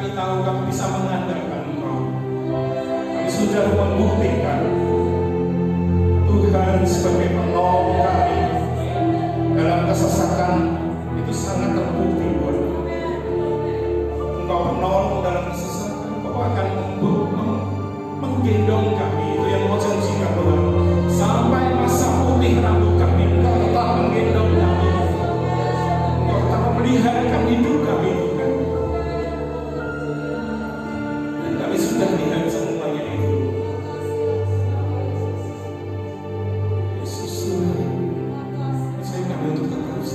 kami tahu kami bisa mengandalkan Engkau. Kami sudah membuktikan Tuhan sebagai penolong kami dalam kesesakan itu sangat terbukti buat kami. Engkau penolong dalam kesesakan, Engkau akan menggendong kami. Itu yang Engkau janjikan Tuhan. Sampai masa putih rambut kami, Engkau tetap menggendong kami. Engkau tetap memeliharkan hidup kami, Tuhan. Dan kami sudah lihat semuanya itu. Yesus Tuhan, saya kami untuk terus.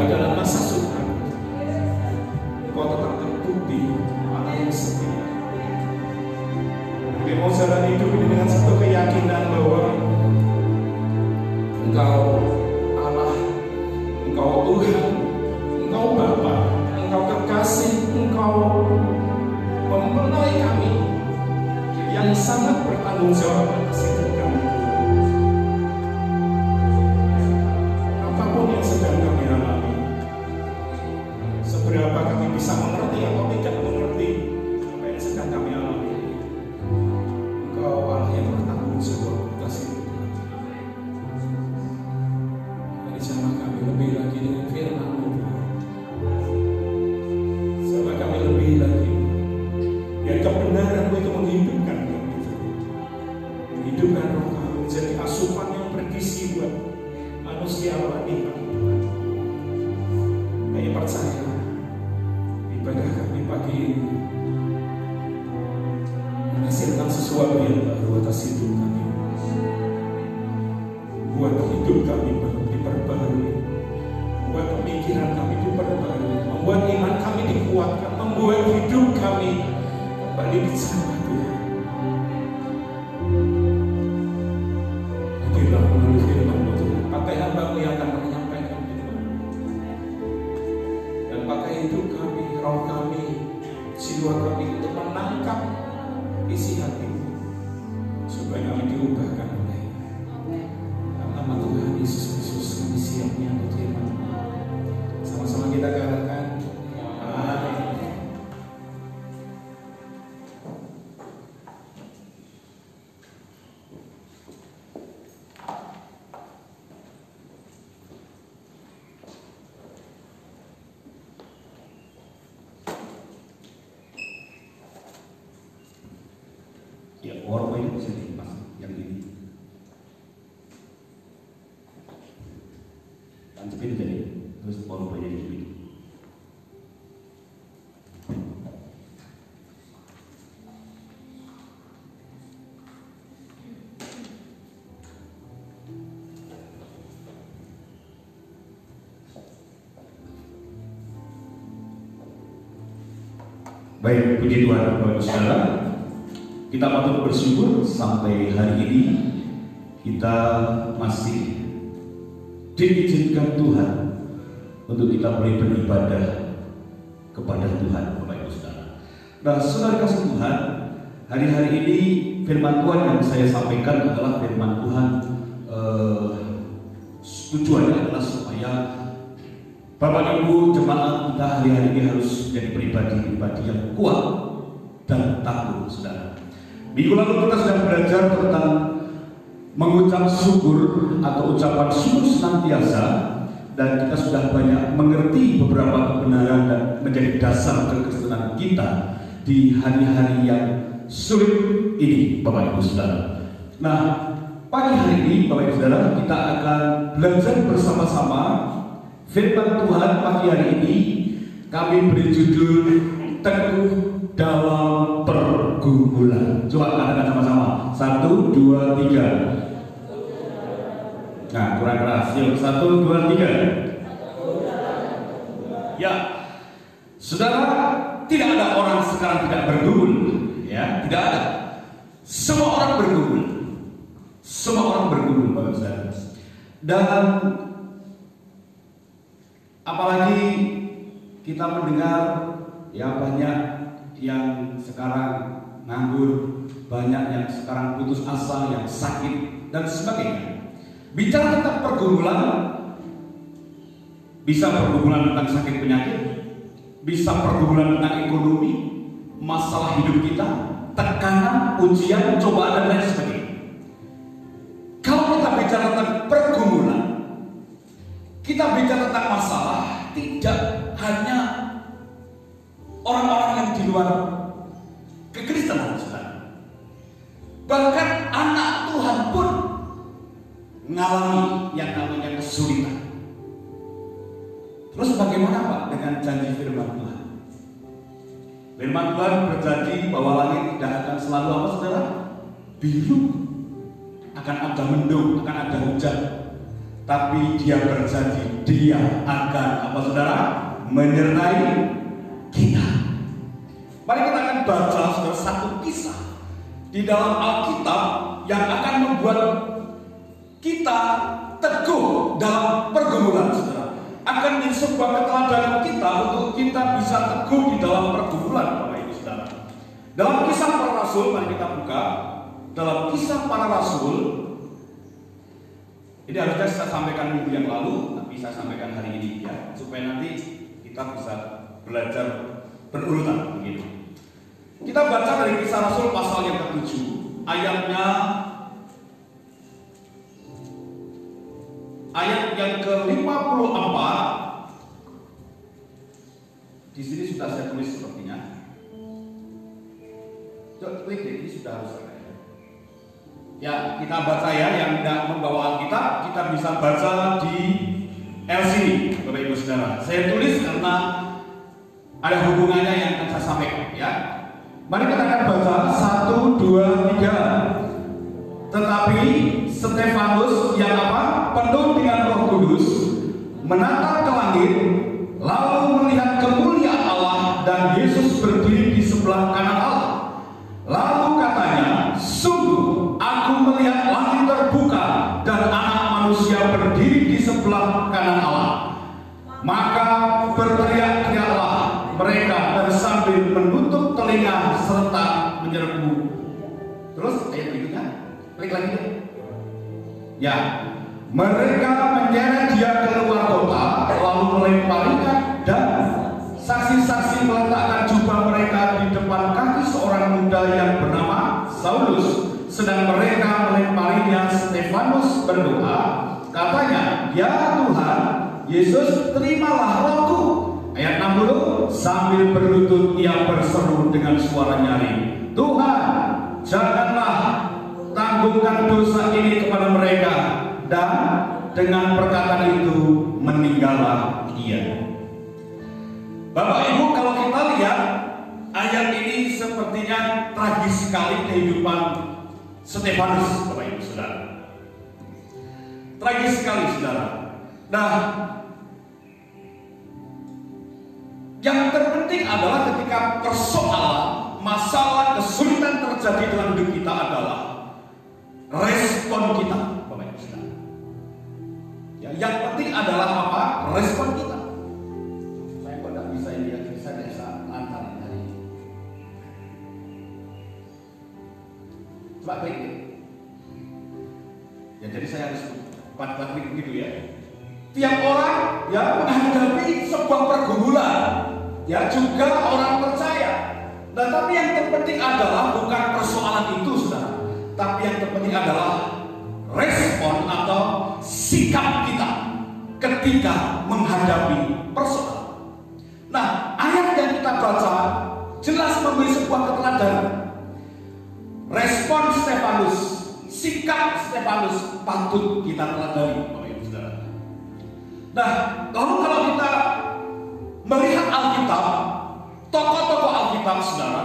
Tapi dalam masa sukar, Engkau tetap terbukti Allah yang setia. Kami mau jalan hidup ini dengan satu keyakinan bahwa Engkau Allah, Engkau Tuhan, Engkau Bapa, Engkau kekasih, Engkau mempenuhi kami yang sangat bertanggung jawab atas hidup kami. Apapun yang sedang kami alami, seberapa kami bisa mengerti atau tidak mengerti apa yang sedang kami alami, Engkau Allah yang bertanggung jawab atas hidup kami. Jadi sama kami lebih lagi dengan firman-Mu, sama kami lebih lagi biar kebenaran-Mu itu menghidupkan kami, menghidupkan roh kami menjadi asupan yang bergizi buat manusia rohani kami. Kami percaya ibadah kami pagi ini menghasilkan sesuatu yang baru atas hidup kami, buat hidup kami diperbarui, membuat pemikiran kami diperbarui, membuat iman kami dikuatkan, membuat hidup kami kembali dijamah Tuhan. Hadirlah melalui firman-Mu Tuhan, pakai hamba-Mu yang akan menyampaikan firman-Mu, dan pakai hidup kami, roh kami, jiwa kami untuk menangkap isi hati-Mu, supaya kami diubahkan oleh nama Tuhan Yesus Kristus. Kami siap menyambut firman-Mu. Sama-sama kita katakan amin. Ya, PowerPoint bisa dimas yang ini. Tancapin jadi, terus PowerPoint yang ini. Baik, puji Tuhan, Bapak Saudara. Kita patut bersyukur sampai hari ini kita masih diizinkan Tuhan untuk kita boleh beribadah kepada Tuhan, Bapak Ibu Saudara. Nah, saudara kasih Tuhan, hari-hari ini firman Tuhan yang saya sampaikan adalah firman Tuhan. Tujuannya adalah supaya Bapak Ibu jemaat kita hari-hari ini harus jadi pribadi-pribadi yang kuat dan tangguh, saudara. Minggu lalu kita sudah belajar tentang mengucap syukur atau ucapan syukur senantiasa, dan kita sudah banyak mengerti beberapa kebenaran dan menjadi dasar kekristenan kita di hari-hari yang sulit ini, Bapak Ibu Saudara. Nah, pagi hari ini Bapak Ibu Saudara, kita akan belajar bersama-sama firman Tuhan. Pagi hari ini kami beri judul Teguh dalam Pergumulan. Coba katakan sama-sama. 1, 2, 3. Nah, kurang keras. Yuk, 1, 2, 3. Ya, saudara, tidak ada orang sekarang tidak bergumul. Ya, tidak ada. Semua orang bergumul. Semua orang bergumul, Bapak Saudara. Dan apalagi kita mendengar ya banyak yang sekarang nganggur, banyak yang sekarang putus asa, yang sakit dan sebagainya. Bicara tentang pergumulan, bisa pergumulan tentang sakit penyakit, bisa pergumulan tentang ekonomi, masalah hidup kita, tekanan, ujian, cobaan dan lain sebagainya. Kalau kita bicara tentang pergumulan, kita bicara tentang masalah, tidak hanya orang-orang yang di luar kekristenan, saudara. Bahkan anak Tuhan pun mengalami yang namanya kesulitan. Terus bagaimana Pak dengan janji firman Tuhan? Firman Tuhan berjanji bahwa langit tidak akan selalu apa, saudara? Biru. Akan ada mendung, akan ada hujan. Tapi Dia berjanji Dia akan apa saudara? Menyertai kita. Mari kita akan baca saudara satu kisah di dalam Alkitab yang akan membuat kita teguh dalam pergumulan saudara. Akan menjadi sebuah keteladanan kita untuk kita bisa teguh di dalam pergumulan Bapak Ibu Saudara. Dalam Kisah Para Rasul, mari kita buka. Dalam Kisah Para Rasul, ini harusnya saya sampaikan minggu yang lalu, tapi saya sampaikan hari ini ya, supaya nanti kita bisa belajar berurutan begitu. Kita baca dari Kisah Rasul pasal yang ke-7, ayat yang ke-54. Di sini sudah saya tulis sepertinya. Coba klik deh, ini sudah harus ada. Ya, kita baca ya, yang tidak membawa Alkitab, kita bisa baca di LCD, Bapak Ibu Saudara. Saya tulis karena ada hubungannya yang akan saya sampaikan ya. Mari kita akan baca 1, 2, 3. Tetapi Stefanus yang apa? Penuh dengan Roh Kudus, menatap ke langit, lalu melihat kemuliaan Allah dan Yesus berdiri di sebelah kanan Allah. Lalu katanya, sungguh aku melihat langit terbuka dan Anak Manusia berdiri di sebelah kanan Allah. Maka berteriak-teriaklah mereka dan sambil menutup telinga serta menyerbu. Terus ayat berikutnya, klik lagi deh. Ya, mereka menyeret dia keluar kota, lalu melemparinya dan saksi-saksi meletakkan jubah mereka di depan kaki seorang muda yang bernama Saulus. Sedang mereka melemparinya, Stefanus berdoa, katanya, ya Tuhan, Yesus terimalah rohku. Ayat 60, sambil berlutut ia berseru dengan suara nyaring, Tuhan, janganlah tanggungkan dosa ini kepada mereka. Dan dengan perkataan itu meninggallah ia. Bapak Ibu, kalau kita lihat ayat ini sepertinya tragis sekali kehidupan Stefanus, Bapak Ibu Saudara. Tragis sekali saudara. Nah, yang terpenting adalah ketika persoalan, masalah, kesulitan terjadi dalam hidup kita adalah respon kita, Bapak Ibu Saudara. Ya, yang penting adalah apa? Respon kita. Saya kok tidak bisa lihat, saya tidak bisa lancar hari ini. Coba klik. Ya, jadi saya harus klik begitu ya. Tiap orang ya menghadapi sebuah pergumulan, ya juga orang percaya. Nah, tapi yang terpenting adalah bukan persoalan itu, saudara. Tapi yang terpenting adalah respon atau sikap kita ketika menghadapi persoalan. Nah, ayat yang kita baca jelas memberi sebuah keteladanan. Respon Stefanus, sikap Stefanus patut kita teladani, Bapak Ibu Saudara. Nah, lalu kalau kita melihat Alkitab, tokoh-tokoh Alkitab, saudara,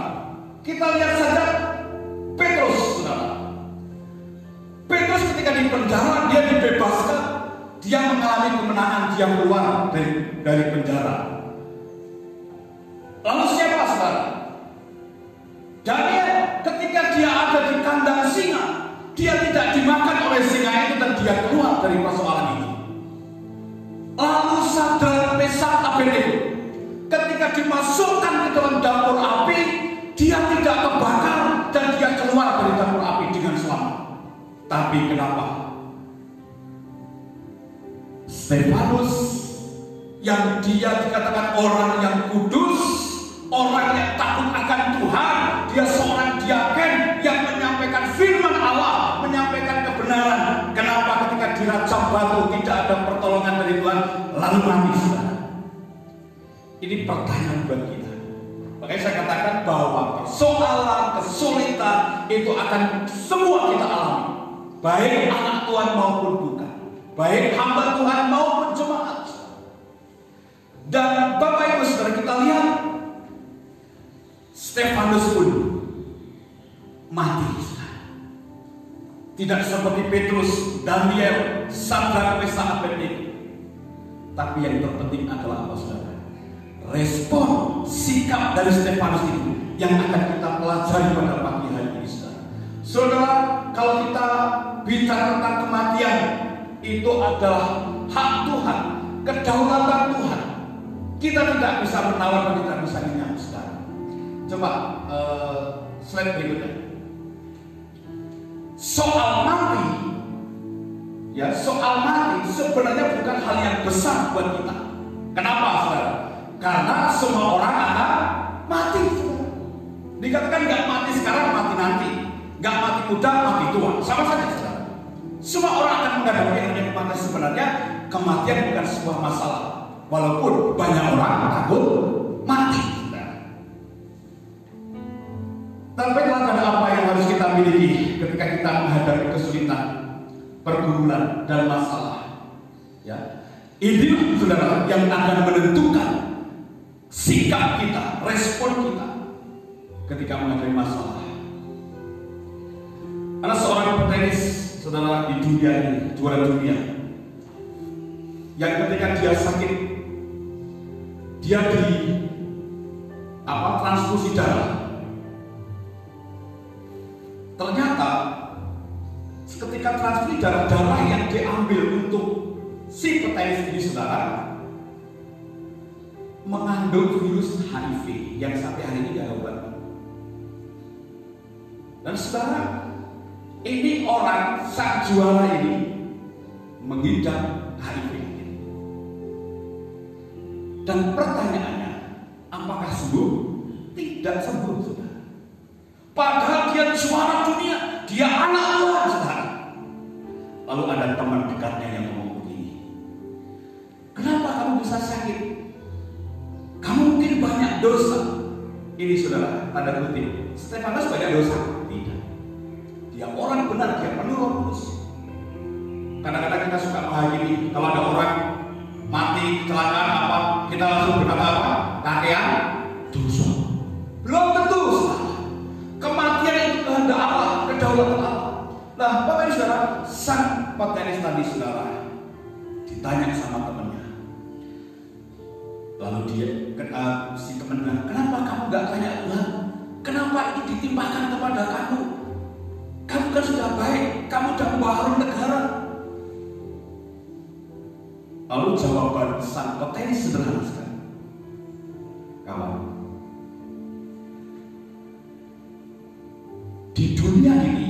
kita lihat saja Petrus, saudara. Petrus ketika di penjara, dia dibebaskan, dia mengalami kemenangan, dia keluar dari penjara. Lalu siapa, saudara? Daniel, ketika dia ada di kandang singa, dia tidak dimakan oleh singa itu dan dia keluar dari persoalan itu. Lalu Sadrak, Mesak, Abednego, ketika dimasukkan ke dalam dapur api, dia tidak terbakar dan dia keluar dari dapur api dengan selamat. Tapi kenapa Stefanus yang dia dikatakan orang yang kudus, orang yang takut akan Tuhan, dia seorang diaken yang menyampaikan firman Allah, menyampaikan kebenaran, kenapa ketika dirajam batu tidak ada pertolongan dari Tuhan lalu mati, saudara? Ini pertanyaan buat kita. Makanya saya katakan bahwa persoalan, kesulitan itu akan semua kita alami, baik anak Tuhan maupun bukan, baik hamba Tuhan maupun jemaat. Dan Bapak Ibu Saudara, kita lihat Stefanus pun mati. Tidak seperti Petrus, Daniel, Sadrak, Mesak, Abednego. Tapi yang terpenting adalah apa, saudara? Respon sikap dari Stefanus itu yang akan kita pelajari pada pagi hari ini, saudara. Saudara, kalau kita bicara tentang kematian, itu adalah hak Tuhan, kedaulatan Tuhan. Kita tidak bisa menawar dan tidak bisa nyenyak, saudara. Coba slide berikutnya. Soal mati, ya, soal mati sebenarnya bukan hal yang besar buat kita. Kenapa, saudara? Karena semua orang akan mati, saudara. Dikatakan nggak mati sekarang, mati nanti. Nggak mati muda, mati tua. Sama saja, saudara. Semua orang akan menghadapi adanya kematian. Sebenarnya kematian bukan sebuah masalah. Walaupun banyak orang takut mati, saudara. Tapi teladan apa yang harus kita miliki ketika kita menghadapi kesulitan, pergumulan, dan masalah? Ya, ini, saudara, yang akan menentukan sikap kita, respon kita ketika menghadapi masalah. Ada seorang petenis, saudara, di dunia ini, juara dunia, yang ketika dia sakit, dia di transfusi darah. Ternyata ketika transfusi darah yang diambil untuk si petenis ini, saudara, mengandung virus HIV yang sampai hari ini tidak obat. Dan saudara, ini orang sang juara ini mengidap HIV. Dan pertanyaannya, apakah sembuh? Tidak sembuh, saudara. Padahal dia juara dunia, dia anak Tuhan, saudara. Lalu ada teman dekatnya yang ngomong begini, kenapa kamu bisa sakit? Kamu mungkin banyak dosa. Ini, saudara, tanda kutip, Stefanus banyak dosa? Tidak. Dia orang benar, dia penuh Roh Kudus. Kadang-kadang kita suka menghakimi. Kalau ada orang mati kecelakaan apa, kita langsung berkata apa? Kakean dosa. Belum tentu, saudara. Kematian itu kehendak Allah, kedaulatan Allah. Nah, Bapak Ibu saudara, sang petenis tadi, saudara, ditanya sama temannya. Lalu dia, si temannya, kenapa kamu gak tanya Tuhan? Kenapa ini ditimpakan kepada kamu? Kamu kan sudah baik, kamu sudah membaharui negara. Lalu jawaban sang petenis sederhana sekali. Kawan, di dunia ini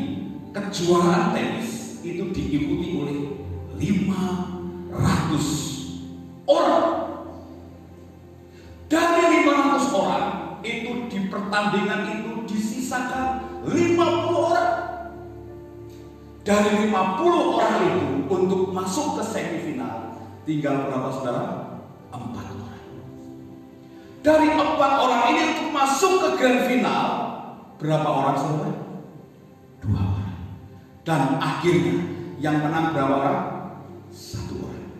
kejuaraan tenis itu diikuti oleh 500 orang. Dari 500 orang itu di pertandingan itu disisakan 50 orang. Dari 50 orang itu untuk masuk ke semifinal tinggal berapa, saudara? 4 orang. Dari 4 orang ini untuk masuk ke grand final berapa orang, saudara? 2 orang. Dan akhirnya yang menang berapa orang? 1 orang.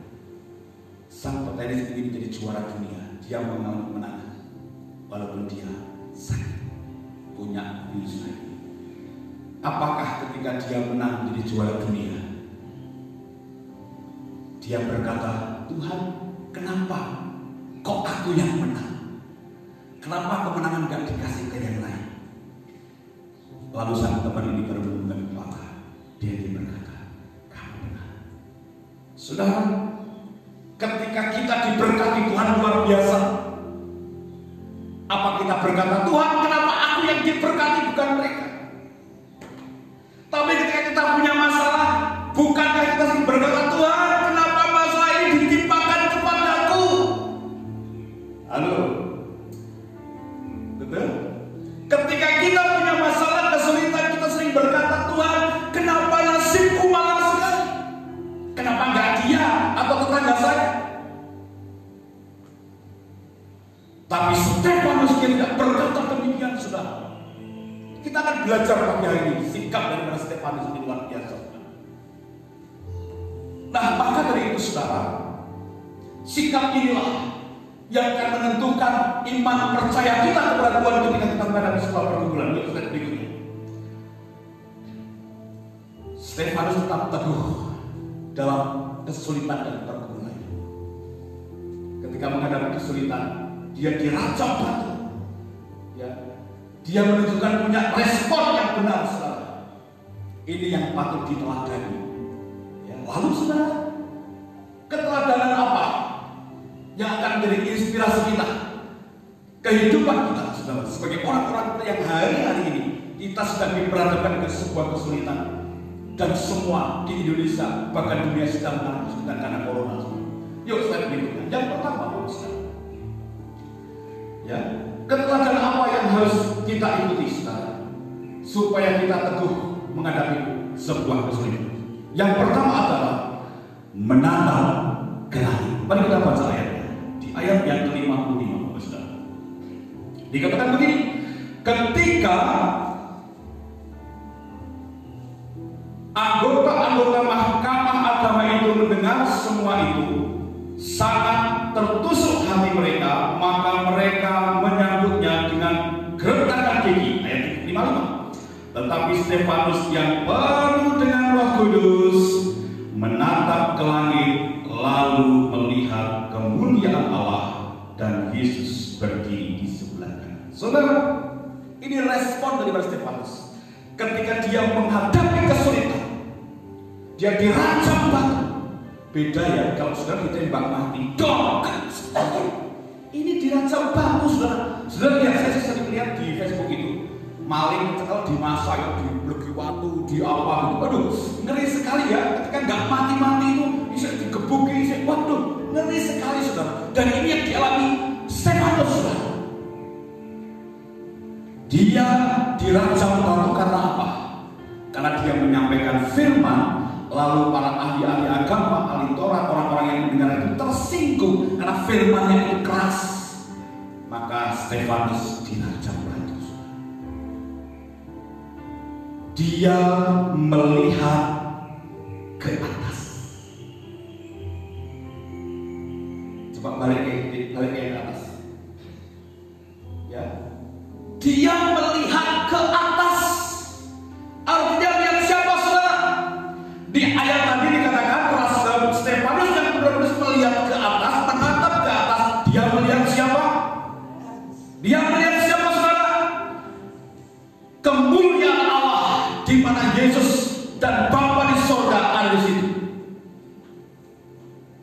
Sang petenis ini menjadi juara dunia. Dia menang walaupun dia sakit, punya virus HIV. Apakah ketika dia menang menjadi juara dunia, dia berkata, Tuhan, kenapa kok aku yang menang? Kenapa kemenangan gak dikasih ke yang lain? Lalu sang teman ini berbunga kepala. Dia berkata, kamu benar. Saudara, ketika kita diberkati Tuhan luar biasa, apa kita berkata, Tuhan, kenapa aku yang diberkati bukan mereka? Tapi ketika kita punya masalah, bukankah kita berkata, Tuhan, kenapa masalah ini ditimpakan kepadaku? Halo, betul? Ketika kita punya masalah, kesulitan, kita sering berkata, Tuhan, kenapa nasibku malang sekali? Kenapa enggak dia atau tetangga saya? Tapi Stefanus tidak berkata demikian, saudara. Kita akan belajar pagi hari ini sikap daripada Stefanus ini luar biasa. Nah, maka dari itu, saudara, sikap inilah yang akan menentukan iman percaya kita kepada Tuhan ketika kita menghadapi sebuah pergumulan. Itu slide berikutnya. Stefanus tetap teguh dalam kesulitan dan pergumulan. ketika menghadapi kesulitan, dia dirajam batu. Ya. Dia menunjukkan punya respon yang benar, saudara. Ini yang patut diteladani. Ya. Lalu saudara, keteladanan apa yang akan menjadi inspirasi kita, kehidupan kita, saudara, sebagai orang-orang yang hari-hari ini kita sedang diperhadapkan ke sebuah kesulitan, dan semua di Indonesia bahkan dunia sedang mengalami kesulitan karena corona. Yuk slide berikutnya. Yang pertama, saudara, ya, keteladanan apa yang harus kita ikuti, saudara, supaya kita teguh menghadapi sebuah kesulitan. Yang pertama adalah menatap ke langit. Mari kita baca ayatnya. Di ayat yang ke-55, saudara, dikatakan begini: ketika anggota-anggota mahkamah agama itu mendengar semua itu, sangat tertusuk hati mereka, maka mereka menyambutnya dengan gertakan gigi. Ayat 55. Tetapi Stefanus yang penuh dengan Roh Kudus menatap ke langit, lalu melihat kemuliaan Allah dan Yesus berdiri di sebelahnya. Saudara, ini respon dari Stefanus ketika dia menghadapi kesulitan. Dia dirajam batu. Beda ya kalau saudara ditembak mati, dong. Ini dirajam batu, saudara. Saudara lihat, saya sering lihat di Facebook itu, maling kalau di masa yang dibleki waktu, di apa gitu. Waduh, ngeri sekali ya. Ketika nggak mati-mati itu bisa digebuki, waduh, ngeri sekali, saudara. Dan ini yang dialami Stefanus, saudara. Dia dirajam batu karena apa? Karena dia menyampaikan firman. Lalu para ahli-ahli agama, ahli Taurat, orang-orang yang mendengar itu tersinggung karena firman-Nya itu keras. Maka Stefanus dirajam batu. Dia melihat ke atas. Coba balik ke atas. Ya. Dia melihat ke atas. Artinya lihat siapa, saudara? Di ayat tadi dikatakan Stefanus yang benar-benar melihat ke atas, menatap ke atas. Dia melihat siapa? Dia melihat siapa, saudara? Kemuliaan Allah, di mana Yesus dan Bapa di sorga ada di situ.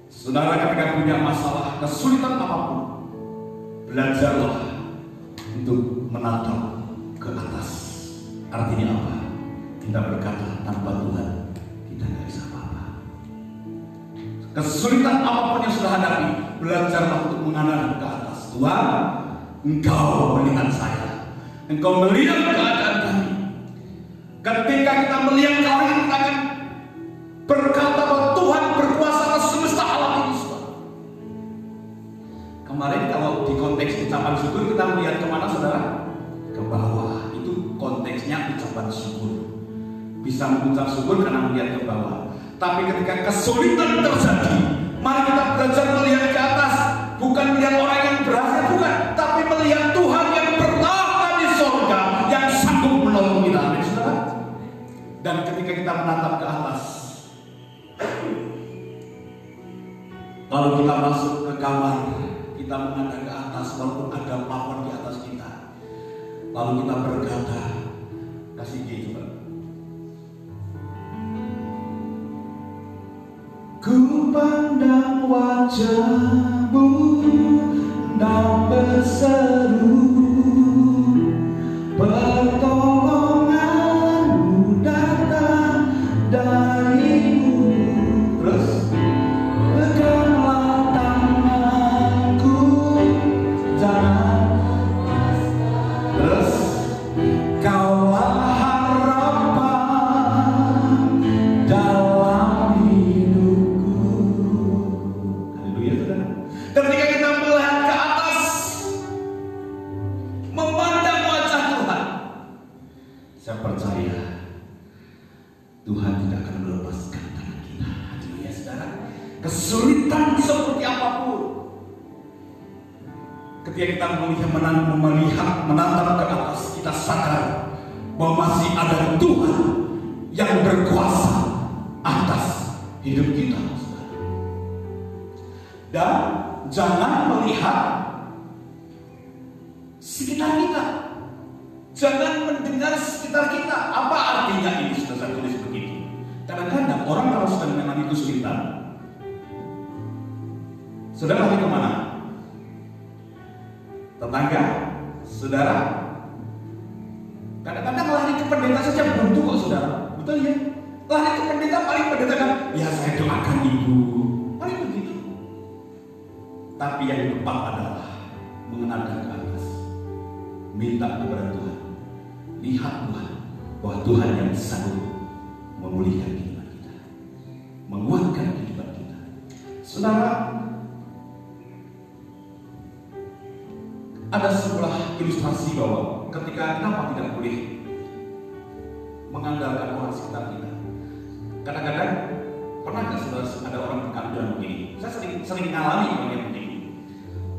Saudara, ketika punya masalah, kesulitan apapun, belajarlah untuk menatap ke atas. Artinya apa? Kita berkata, tanpa Tuhan kita nggak bisa apa-apa. Kesulitan apapun yang sudah hadapi, belajarlah untuk menghadap ke atas. Tuhan, Engkau melihat saya, Engkau melihat keadaan kami. Ketika kita melihat ke langit, kita akan berkata bahwa Tuhan berkuasa atas semesta alam ini. Kemarin kalau di konteks ucapan syukur, kita melihat kemana, saudara? Ke bawah. Itu konteksnya ucapan syukur. Bisa mengucap syukur karena melihat ke bawah. Tapi ketika kesulitan terjadi, mari kita belajar melihat ke atas. Bukan melihat orang yang berhasil, bukan, tapi melihat Tuhan yang bertahan di surga, yang sanggup menolong kita. Amin, saudara. Dan ketika kita menatap ke atas, lalu kita masuk ke kamar, kita menghadap ke atas, walaupun ada papan di atas kita. Lalu kita berkata, kasih gitu, Pak. Ku pandang wajah-Mu dan berseru, pertolongan-Mu datang dari-Mu. Terus peganglah tanganku, jangan. Terus Kaulah harapan dalam hidupku. Haleluya, saudara. Ketika kita melihat ke atas, memandang wajah Tuhan, saya percaya Tuhan tidak akan melepaskan tangan kita. Haleluya, saudara. Kesulitan seperti apapun, ketika kita melihat menatap ke atas, kita sadar bahwa masih ada Tuhan yang berkuasa atas hidup kita. Dan jangan melihat sekitar kita, jangan mendengar sekitar kita. Apa artinya ini? Sudah saya tulis begitu. Kadang-kadang orang kalau sedang mengalami kesulitan, saudara lari kemana? Tetangga, saudara. Kadang-kadang lari ke pendeta saja buntu kok saudara. Betul ya? Lari ke pendeta, paling pendeta kan, ya saya doakan ibu. Paling begitu. Tapi yang tepat adalah mengenalkan ke atas, minta kepada Tuhan. Lihat Tuhan, bahwa Tuhan yang sanggup memulihkan kehidupan kita, menguatkan kehidupan kita. Saudara, ada sebuah ilustrasi bahwa ketika kenapa tidak boleh mengandalkan orang sekitar kita. Kadang-kadang pernah nggak saudara ada orang bilang begini? Saya sering mengalami orang yang begini.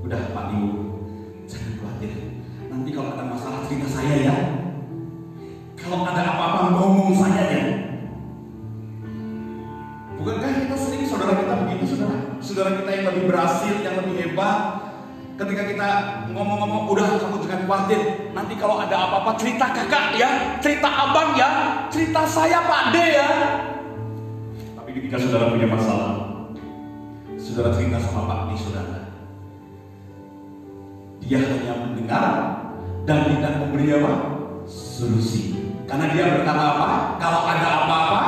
Udah Pak Ibu, jangan khawatir. Nanti kalau ada masalah cerita saya ya. Kalau ada apa-apa ngomong saya ya. Bukankah kita sering saudara kita begitu saudara? Saudara kita yang lebih berhasil, yang lebih hebat. Ketika kita ngomong-ngomong, udah kamu jangan khawatir. Nanti kalau ada apa-apa cerita kakak ya, cerita abang ya, cerita saya Pak D ya. Tapi ketika saudara punya masalah, saudara cerita sama Pak D saudara, dia hanya mendengar dan tidak memberi apa? Solusi. Karena dia berkata apa? Kalau ada apa-apa,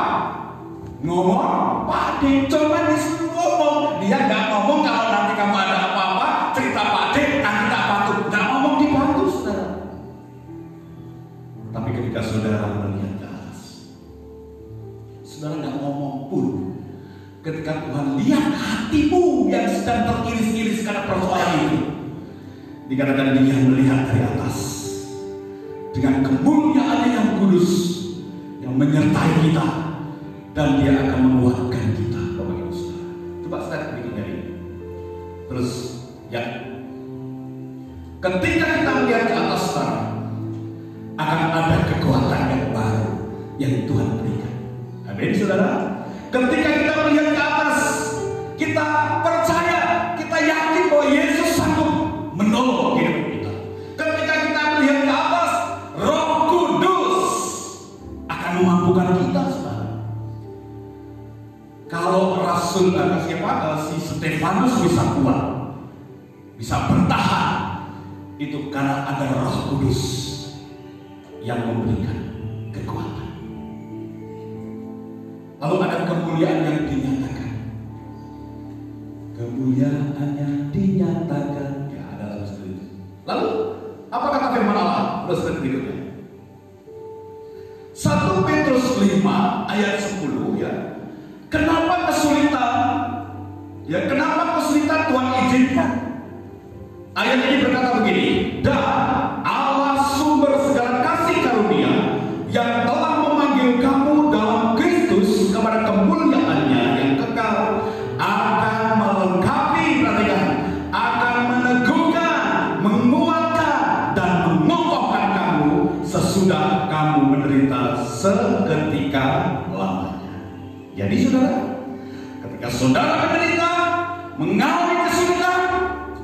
ngomong Pak D, coba disuruh ngomong. Dia nggak ngomong kalau nanti kamu ada apa-apa, cerita Pak D, nanti tak bantu. Nggak ngomong dibantu saudara. Tapi ketika saudara melihat ke atas, saudara nggak ngomong pun. Ketika Tuhan lihat hatimu yang sedang teriris-iris karena persoalan itu, dikatakan dia melihat dari atas dengan kemuliaan yang kudus yang menyertai kita, dan dia akan menguatkan kita. Bapak Ibu saudara, coba slide berikutnya ini. Terus ya, ketika kita melihat ke atas saudara, akan ada kekuatan yang baru yang Tuhan berikan. Amin saudara. Ketika kita melihat ke atas, kita percaya, kita yakin bahwa Yesus sanggup menolong hidup kita. Ketika kita melihat ke atas, Roh Kudus akan memampukan kita, saudara. Kalau Rasul si Stefanus bisa kuat, bisa bertahan, itu karena ada Roh Kudus yang memberikan kekuatan. Lalu ada kemuliaan yang dinyatakan. Kemuliaannya dinyatakan. Ya, ada dalam skrip. Lalu apa kata firman Allah? Terus berikutnya. 1 Petrus 5 ayat 10 ya. Kenapa kesulitan? Ya, kenapa kesulitan Tuhan izinkan? Ayat ini berkata begini, dan Allah sumber segala kasih karunia yang telah memanggil kamu dalam Kristus kepada kemuliaannya yang kekal, akan melengkapi, perhatikan, akan meneguhkan, menguatkan dan mengokohkan kamu sesudah kamu menderita seketika lamanya. Jadi saudara, ketika saudara menderita, mengalami kesulitan,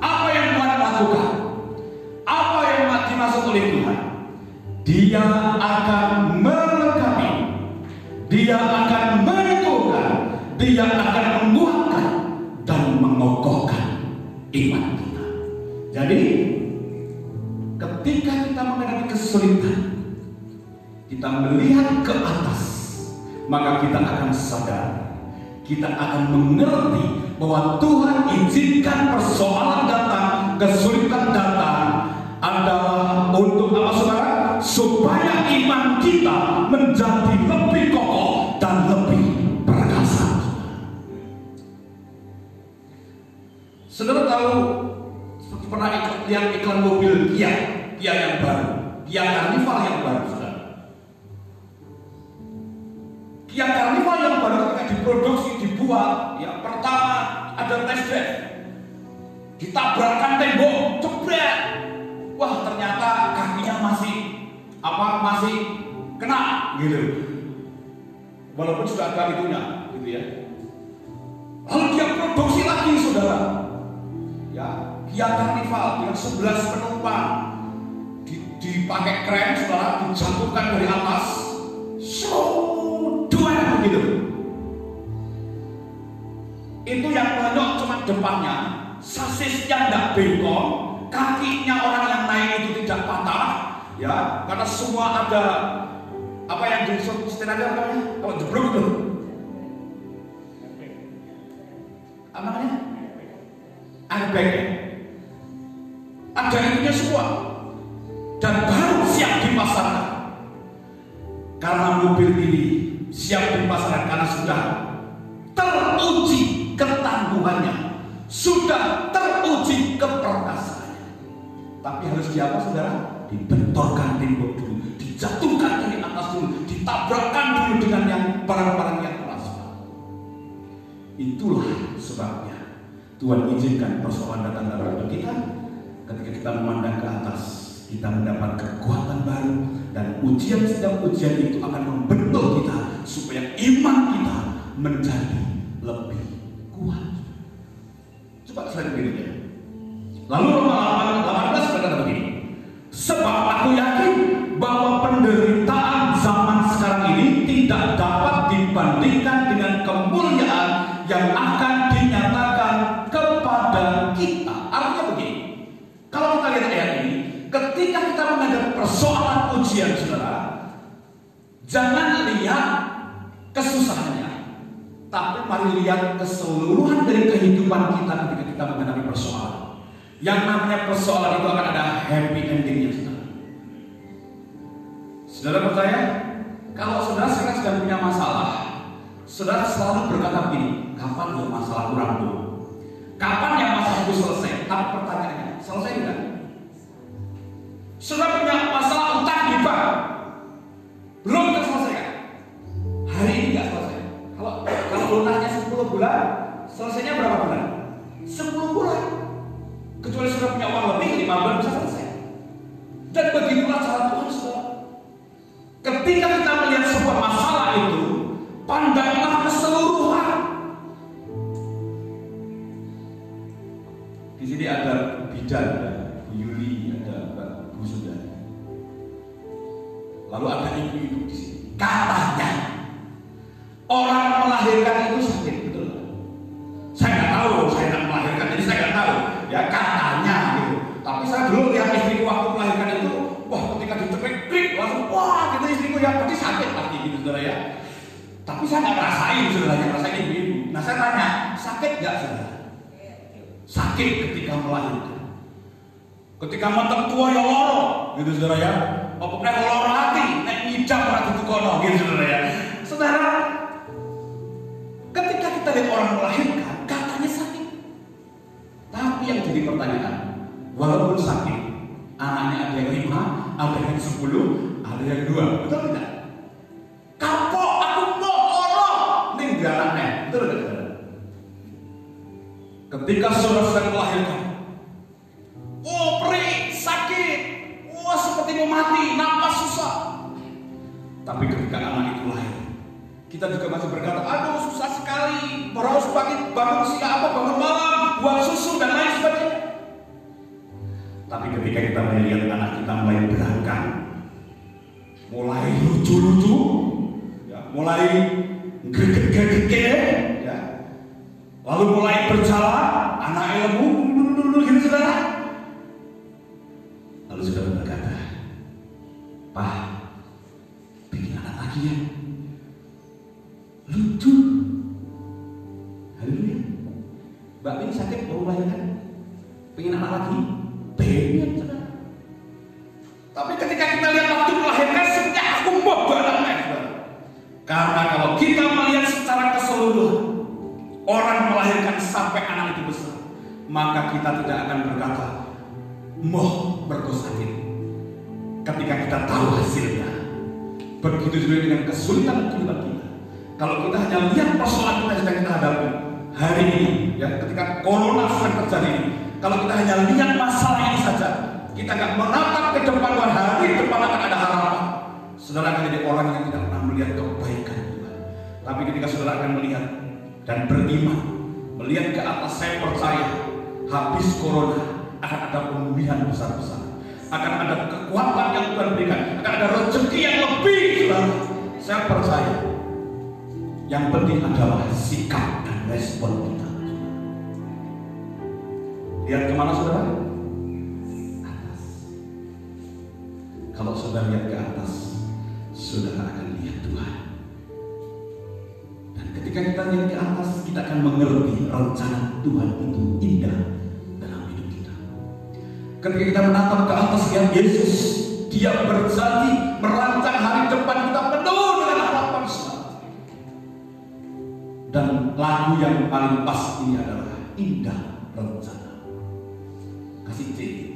apa yang Tuhan lakukan? Apa yang dimaksud oleh Tuhan? Dia akan melengkapi, dia akan meneguhkan, dia akan menguatkan dan mengokohkan iman kita. Jadi ketika kita menghadapi kesulitan, kita melihat ke atas, maka kita akan sadar, kita akan mengerti bahwa Tuhan izinkan persoalan datang, kesulitan datang adalah untuk apa saudara? Supaya iman kita menjadi lebih kokoh dan lebih perkasa. Saudara tahu, seperti pernah lihat iklan mobil Kia yang baru, Kia Carnival yang baru, saudara. Kia Carnival yang baru ketika diproduksi, dibuat, ya pertama ada test drive, ditabrakkan tembok, jebret, wah ternyata kakinya masih kena gitu, walaupun sudah ada itunya gitu ya. Lalu dia produksi lagi saudara, ya, Kia Carnival dengan 11 penumpang, dipakai kren, saudara, dijatuhkan dari atas, dua begitu. Itu yang banyok cuma depannya, sasisnya tidak bengkok, kakinya orang yang naik itu tidak patah, ya, karena semua ada apa yang disebut istilahnya namanya, kalau jeblok itu, apa namanya? Airbag, ada ininya semua, dan baru siap dipasarkan. Karena mobil ini siap dipasarkan karena sudah teruji ketangguhannya, sudah teruji keperkasaannya. Tapi harus diapa, saudara? Dibentorkan tembok dulu, dijatuhkan dari atas dulu, ditabrakkan dulu dengan yang barang-barang yang keras. Itulah sebabnya Tuhan izinkan persoalan datang dalam hidup kita. Ketika kita memandang ke atas, kita mendapat kekuatan baru, dan ujian setiap ujian itu akan membentuk kita supaya iman kita menjadi lebih kuat. Coba slide berikutnya. Lalu Roma 8:18 berkata begini, sebab aku yakin bahwa penderitaan zaman sekarang ini tidak dapat dibandingkan dengan kemuliaan yang akan dinyatakan kepada kita. Artinya begini, kalau kita lihat ayat ini, ketika kita menghadapi persoalan ujian, saudara, jangan lihat kesusahannya, tapi mari lihat keseluruhan dari kehidupan kita ketika kita menghadapi persoalan. Yang namanya persoalan itu akan ada happy endingnya, saudara. Saudara percaya? Kalau saudara sekarang sedang punya masalah, saudara selalu berkata begini, kapan ya masalah kurang dulu? Kapan ya masalah itu selesai? Tapi pertanyaannya, selesai enggak? Saudara punya masalah utang di bank, belum terselesaikan. Hari ini enggak selesai. Kalau lunasnya 10 bulan, selesainya berapa bulan? 10 bulan. Kecuali sudah punya uang lebih, 5 bulan bisa selesai. Dan begitulah cara Tuhan, saudara. Ketika kita melihat sebuah masalah itu, pandanglah keseluruhan. Di sini ada bidan, ada Bu Yuli, ada Bu Sundari. Lalu ada ibu-ibu di sini. Katanya orang melahirkan itu sakit, betul? Saya nggak tahu, saya nggak melahirkan, jadi saya nggak tahu. Ya katanya gitu. Tapi saya dulu lihat istriku waktu melahirkan itu, wah ketika dicekik, langsung wah gitu istriku ya pasti sakit pasti gitu, saudara ya. Tapi saya nggak rasain, saudara, yang rasain ibu-ibu. Nah saya tanya, sakit nggak, saudara? Sakit ketika melahirkan. Ketika matang tua ya loro, gitu saudara ya. Pokoknya loro hati, naik ngidam ratu tukono, gitu saudara ya. Saudara, ketika kita lihat orang melahirkan, katanya sakit. Tapi yang jadi pertanyaan, walaupun sakit, anaknya ada yang 5, ada yang 10, ada yang 2, betul tidak? Kapok aku mau orang, ning anaknya, betul tidak? Ketika saudara sedang melahirkan, oh perih, sakit, wah seperti mau mati, napas susah. Tapi ketika anak itu lahir, kita juga masih berkata, aduh susah sekali, harus bangun siang bangun malam, buat susu dan lain sebagainya. Tapi ketika kita melihat anak kita mulai berangkat, mulai lucu-lucu, ya, mulai gede-gede, ya, lalu mulai berjalan, anak ilmu, gitu saudara. Lalu saudara berkata, Pak, bikin anak lagi ya. Lucu. Haleluya. Mbak ini sakit baru melahirkan, pengen anak lagi, pengen, saudara. Tapi ketika kita lihat waktu melahirkan, sebenarnya aku mau anaknya, saudara. Karena kalau kita melihat secara keseluruhan, orang melahirkan sampai anak itu besar, maka kita tidak akan berkata, moh berkosakit. Ketika kita tahu hasilnya, begitu juga dengan kesulitan kehidupan kita. Kalau kita hanya lihat persoalan kita yang sedang kita hadapi hari ini, ya, ketika corona sedang terjadi ini, kalau kita hanya lihat masalah ini saja, kita nggak menatap ke depan bahwa hari depan akan ada harapan, saudara akan jadi orang yang tidak pernah melihat kebaikan Tuhan. Tapi ketika saudara akan melihat dan beriman, melihat ke atas, saya percaya habis corona akan ada pemulihan besar-besar, akan ada kekuatan yang Tuhan berikan, akan ada rezeki yang lebih. Saya percaya. Yang penting adalah sikap dan respon kita. Lihat kemana saudara? Atas. Kalau saudara lihat ke atas, saudara akan lihat Tuhan. Dan ketika kita lihat ke atas, kita akan mengerti rencana Tuhan itu indah dalam hidup kita. Ketika kita menatap ke atas, lihat Yesus, Dia berjanji merancang hari depan kita penuh dengan harapan selamat. Dan lagu yang paling pas ini adalah indah rencana. Kasih C.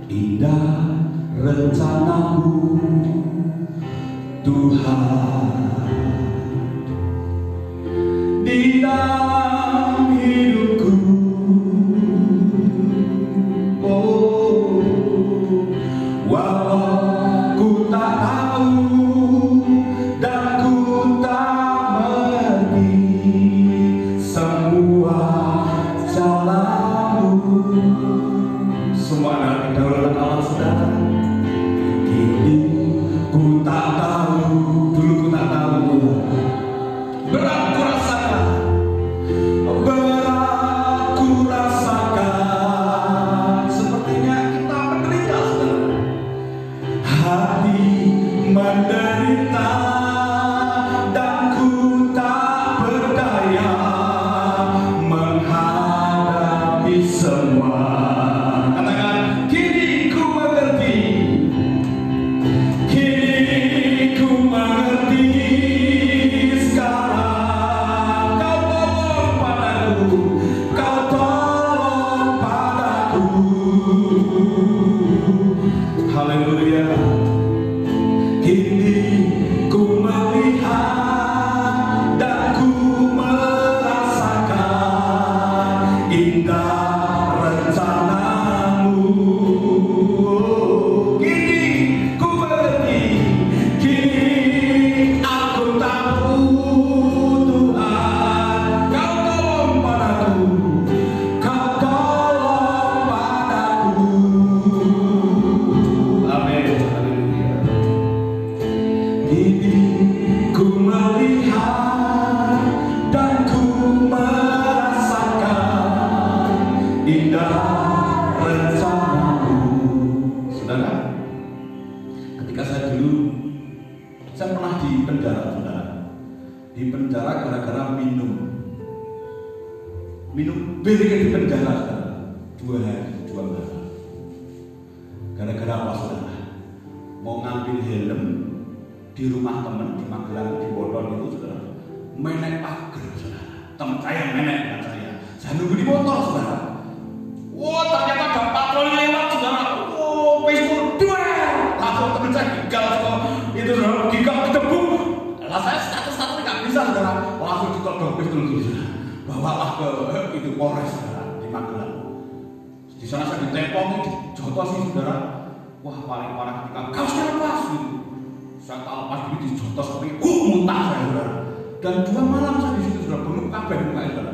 Indah rencanamu Tuhan di dalam hidupku. Oh, walau ku tak tahu dan ku tak mengerti semua jalanmu. Semua adalah kedaulatan Allah saudara. Kini ku tak tahu, dulu ku tak tahu. Berat ku rasakan, berat ku rasakan. Sepertinya kita menderita saudara. Hati menderita dan ku tak berdaya menghadapi semua. Haleluya. Kini ku melihat dan ku merasakan indah rencanamu. Kini ku mengerti, kini aku tahu Tuhan, Kau tolong padaku, Kau tolong padaku. Kini ku melihat dan ku merasakan indah rencanamu. Saudara, ketika saya pernah di penjara, saudara. Di penjara gara-gara minum bir di penjara, saudara. 2 hari, 2 malam. Gara-gara apa, saudara? Mau ngambil helm di rumah teman di Magelang, di Bodon itu, saudara, menek pagar, saudara. Teman saya menek dengan saya nunggu di motor, saudara. Wah, ternyata ada patroli lewat, saudara. Oh, pistol duel, langsung teman saya gigal, itu saudara, gigal ketebuk. Lah saya status nggak bisa, saudara. Langsung ditodong pistol itu, saudara. Bawalah ke itu Polres, saudara, di Magelang. Di sana saya ditempongi, dijotosi, saudara. Wah, paling parah ketika kaosnya lepas gitu. Saya tak lepas dulu dijotos seperti muntah saya, saudara. Dan 2 malam saya di situ, saudara, belum kabeh mukanya, saudara.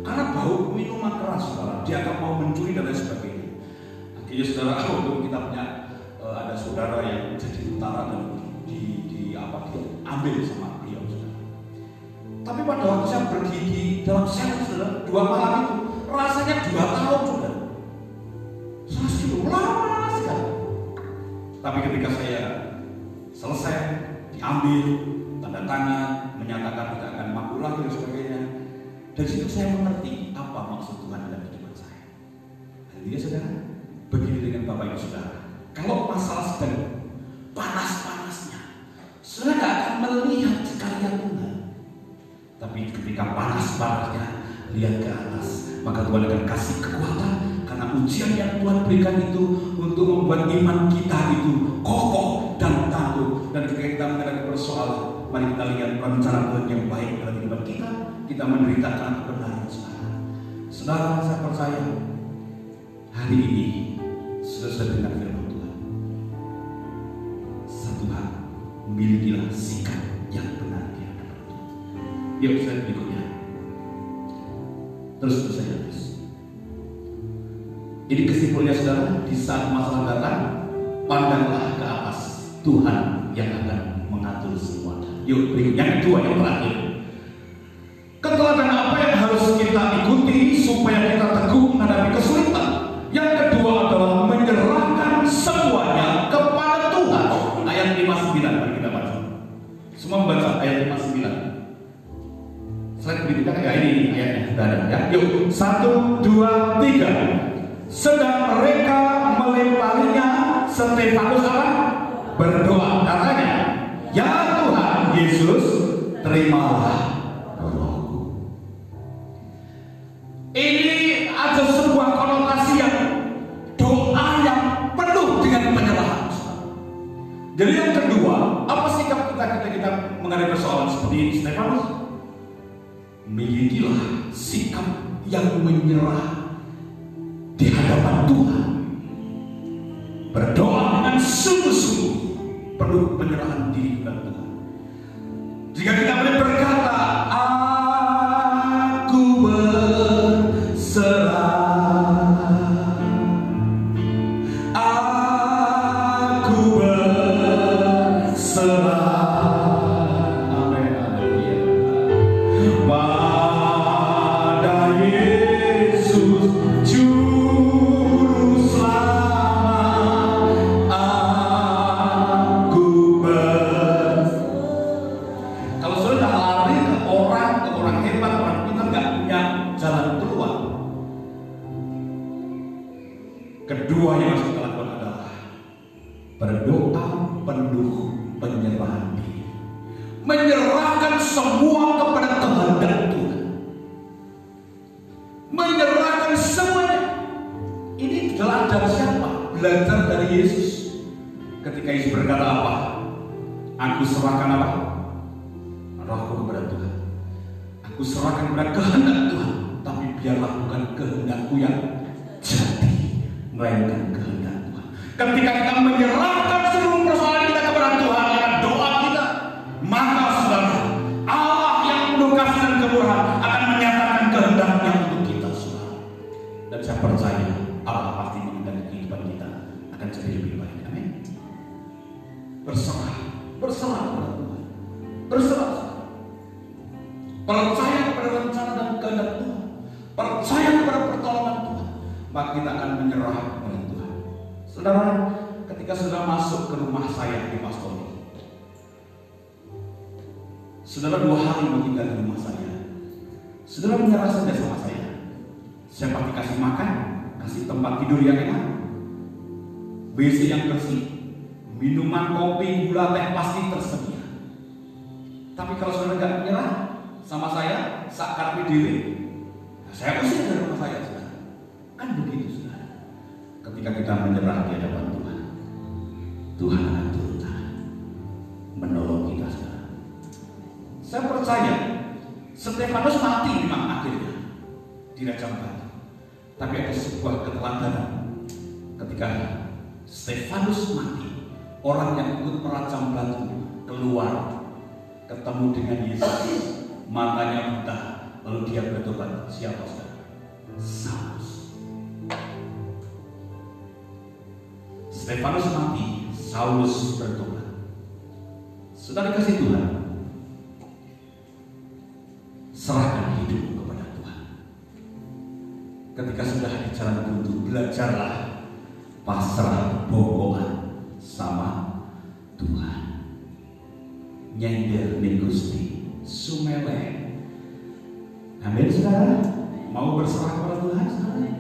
Karena bau minuman keras, saudara. Dia akan mau mencuri dan lain sebagainya. Akhirnya, saudara, untuk kita punya ada saudara yang jadi tentara dan diambil sama beliau, saudara. Tapi pada waktu saya pergi di dalam sel, saudara, 2 malam itu rasanya 2 tahun, saudara. Saya lama sekali. Tapi ketika saya selesai, diambil, tanda tangan, menyatakan tidak akan mampu lagi dan sebagainya. Dari situ saya mengerti apa maksud Tuhan dalam kehidupan saya. Haleluya, saudara. Begini dengan Bapak Ibu saudara. Kalau masalah sedang panas-panasnya, saudara tidak akan melihat karya Tuhan. Tapi ketika panas-panasnya, lihat ke atas, maka Tuhan akan kasih kekuatan. Karena ujian yang Tuhan berikan itu untuk membuat iman kita itu kokoh dan tangguh. Dan ketika kita menghadapi persoalan, mari kita lihat rencana Tuhan yang baik dalam kehidupan kita. Kita menderita karena kebenaran, saudara. Saudara, saya percaya hari ini sudah dengar firman Tuhan. Satu hal, milikilah sikap yang benar di hadapan Tuhan. Yuk, slide berikutnya. Ini kesimpulannya saudara, di saat masalah datang, pandanglah ke atas, Tuhan yang akan mengatur semua. Yuk berikut yang kedua, yang terakhir. Keteladanan apa yang harus kita ikuti supaya kita teguh menghadapi kesulitan? Yang kedua adalah menyerahkan semuanya kepada Tuhan. Ayat 59, mari kita baca. Semua membaca ayat 59. Slide berikutnya kayak ini ayatnya, sudah ada ya. Yuk, 1, 2, 3. Sedang mereka melemparinya, Stefanus apa? Berdoa, katanya, ya Tuhan Yesus, terimalah rohku. Ini ada sebuah konotasi yang doa yang penuh dengan penyerahan. Jadi yang kedua, apa sikap kita menghadapi persoalan seperti Stefanus? Milikilah sikap yang menyerah di hadapan Tuhan, berdoa dengan sungguh-sungguh, penuh penyerahan diri kepada Tuhan. Jika kita boleh berkata, aku berserah, aku berserah, amin, haleluya, pada Yesus Juru Selamat, aku kalau sudah lari ke orang hebat, orang pintar, nggak punya jalan keluar. Kedua yang harus kita lakukan adalah berdoa penuh penyerahan diri, menyerahkan semua kepada kehendak Tuhan, menyerahkan semuanya. Ini teladan siapa? Belajar dari Yesus. Ketika Yesus berkata apa? Aku serahkan apa? Rohku kepada Tuhan. Aku serahkan kepada kehendak Tuhan. Tapi biarlah bukan kehendakku yang jadi, melainkan kehendak Tuhan. Ketika kita menyerahkan seluruh persoalan kita kepada Tuhan dengan doa kita, maka saudara, Allah yang penuh kasih dan kemurahan akan menyatakan kehendaknya untuk kita, saudara. Dan saya percaya Allah pasti mengendalikan kehidupan kita akan jadi lebih baik. Amin. Berserah kepada Tuhan. Berserah. Percaya kepada rencana dan kehendak Tuhan. Percaya kepada pertolongan Tuhan. Maka kita akan menyerah kepada Tuhan. Saudara, ketika sudah masuk ke rumah saya di Pastori, saudara 2 hari tinggal di rumah saya, saudara menyerah saja sama saya. Saya pasti kasih makan, kasih tempat tidur yang enak, WC yang bersih, minuman, kopi, gula, teh pasti tersedia. Tapi kalau saudara nggak menyerah sama saya, sakar diri, saya usir dari rumah saya, saudara. Kan begitu, saudara. Ketika kita menyerah di hadapan Tuhan, Tuhan akan turun tangan menolong kita, saudara. Saya percaya Stefanus mati memang akhirnya di Rajam Batu, tapi ada sebuah keteladanan. Ketika Stefanus mati, orang yang ikut merajam batu keluar, ketemu dengan Yesus, matanya buta, lalu dia bertobat. Siapa, saudara? Saulus. Stefanus mati, Saulus bertobat. Saudara kasih Tuhan, serahkan hidupmu kepada Tuhan. Ketika sudah di jalan buntu, belajarlah pasrah bohongan sama Tuhan. Nyender ning Gusti sumele. Amin, saudara. Mau berserah kepada Tuhan, saudara?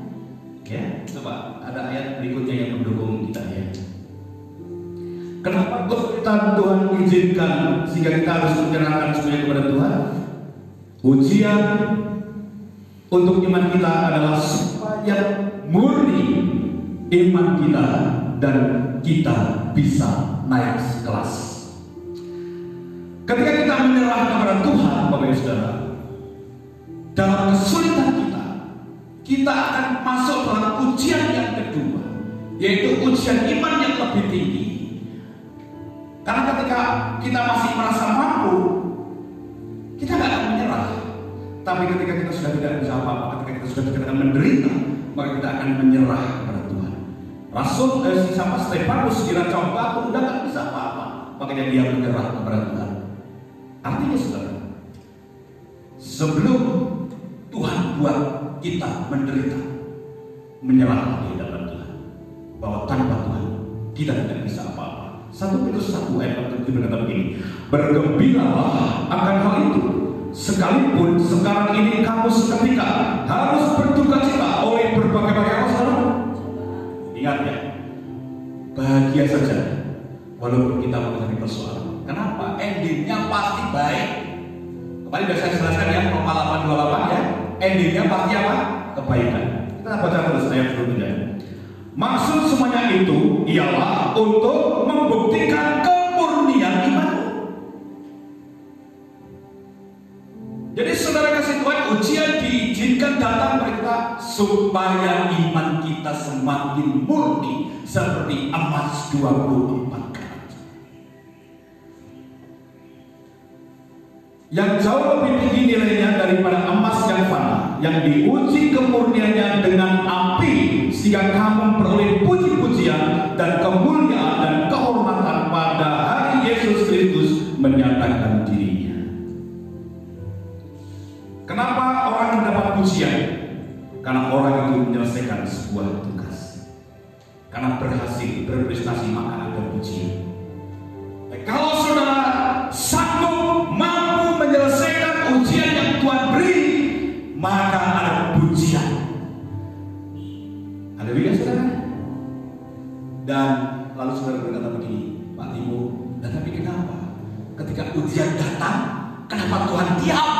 Ya, coba ada ayat berikutnya yang mendukung kita, ya. Kenapa kesulitan Tuhan izinkan sehingga kita harus menyerahkan semuanya kepada Tuhan? Ujian untuk iman kita adalah supaya murni iman kita dan kita bisa naik kelas. Ketika kita menyerah kepada Tuhan, Bapak Ibu Saudara, dalam kesulitan kita akan masuk dalam ujian yang kedua, yaitu ujian iman yang lebih tinggi. Karena ketika kita masih merasa mampu, kita nggak akan menyerah. Tapi ketika kita sudah tidak bisa apa-apa, ketika kita sudah tidak menderita, maka kita akan menyerah kepada Tuhan. Rasul sama Stefanus diracun batu, udah nggak bisa apa-apa, makanya dia menyerah kepada Tuhan. Artinya saudara, sebelum Tuhan buat kita menderita, menyerah di dalam Tuhan, bahwa tanpa Tuhan kita tidak bisa apa-apa. 1 Petrus 1 ayat 7 berkata begini, bergembiralah akan hal itu, sekalipun sekarang ini kamu seketika harus berdukacita oleh berbagai-bagai masalah. Ingat ya, bahagia saja walaupun kita mengalami persoalan. Kenapa? Endingnya pasti baik. Kemarin sudah saya jelaskan ya, Roma 8:28 ya, endingnya pasti apa? Kebaikan. Kita baca terus ayat berikutnya. Maksud semuanya itu ialah untuk membuktikan kemurnian iman. Jadi saudara kasih Tuhan, ujian diizinkan datang pada kita supaya iman kita semakin murni seperti emas 24 karat. Yang jauh lebih tinggi nilainya daripada emas yang fana, yang diuji kemurniannya dengan api, sehingga kamu memperoleh puji-pujian dan kemuliaan dan kehormatan pada hari Yesus Kristus menyatakan dirinya. Kenapa orang mendapat pujian? Karena orang itu menyelesaikan sebuah tugas. Karena berhasil, berprestasi, maka ada pujian. Kalau saudara sanggup mampu menyelesaikan ujian yang Tuhan beri, maka ada pujian. Ada beda saudara? Dan lalu saudara berkata begini, Pak Timo, dan tapi kenapa? Ketika ujian datang, kenapa Tuhan diam?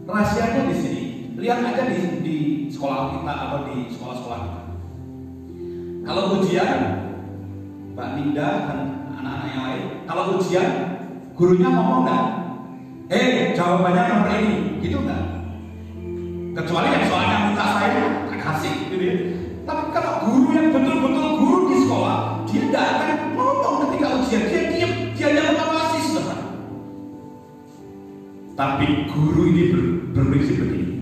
Rahasianya di sini. Lihat aja di sekolah kita atau di sekolah-sekolah kita. Kalau ujian, Mbak Linda dan anak-anak yang lain, kalau ujian, gurunya ngomong nggak? Jawabannya nomor ini, gitu nggak? Kecuali yang soalnya minta saya, kasih, gitu ya. Tapi kalau guru yang betul-betul guru di sekolah, dia nggak akan ngomong ketika ujian, dia diam, dia hanya mengawasi saudara. Tapi guru ini berprinsip begini.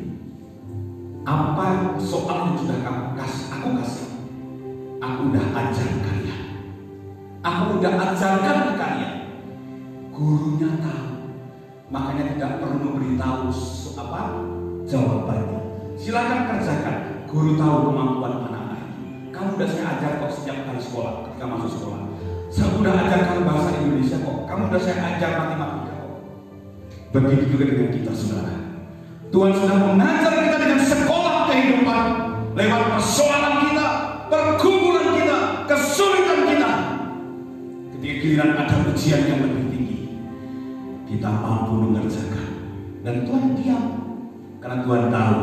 Apa soal yang sudah aku kasih, aku udah ajar kalian. Aku udah ajarkan ke kalian. Gurunya tahu, makanya tidak perlu memberitahu jawabannya. Silakan kerjakan. Guru tahu kemampuan anak-anak. Kamu udah saya ajar kok setiap kali sekolah, ketika masuk sekolah. Saya udah ajarkan bahasa Indonesia kok. Kamu udah saya ajar matematika. Begitu juga dengan kita saudara. Tuhan sudah mengajar kita dengan sekolah kehidupan lewat persoalan kita, pergumulan kita, kesulitan kita. Ketika giliran ada ujian yang lebih tinggi, kita mampu mengerjakan. Dan Tuhan diam karena Tuhan tahu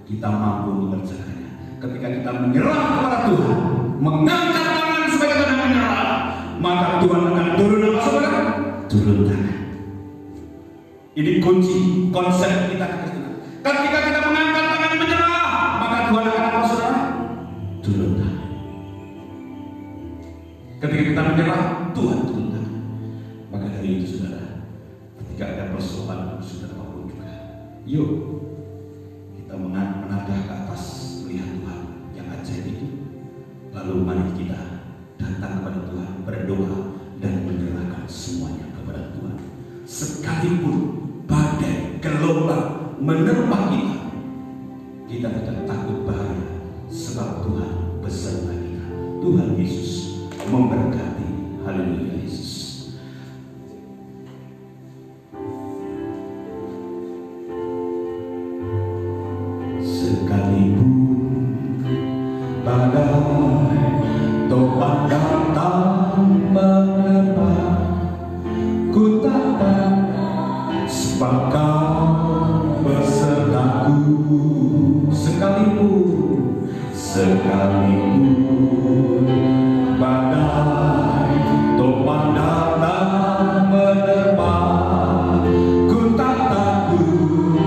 kita mampu mengerjakannya. Ketika kita menyerah kepada Tuhan, mengangkat tangan supaya kita menyerah, maka Tuhan akan turun apa saudara? Turun tangan. Ini kunci konsep kita Kristen. Ketika kita mengangkat tangan menyerah, maka Tuhan akan apa saudara? Turun tangan. Ketika kita menyerah, Tuhan turun tangan. Maka dari itu saudara, ketika ada persoalan saudara apapun juga, yuk kita menatap ke atas melihat Tuhan yang ajaib itu. Lalu mari kita datang kepada Tuhan, berdoa dan menyerahkan semuanya kepada Tuhan. Sekalipun badai, gelombang menerpa kita, kita tidak takut bahaya, sebab Tuhan beserta kita. Tuhan Yesus memberkati. Haleluya Yesus. Sekalipun badai topan datang menerpa, ku tak sebab Kau besertaku. Sekalipun badai topan datang menerpa, ku tak takut.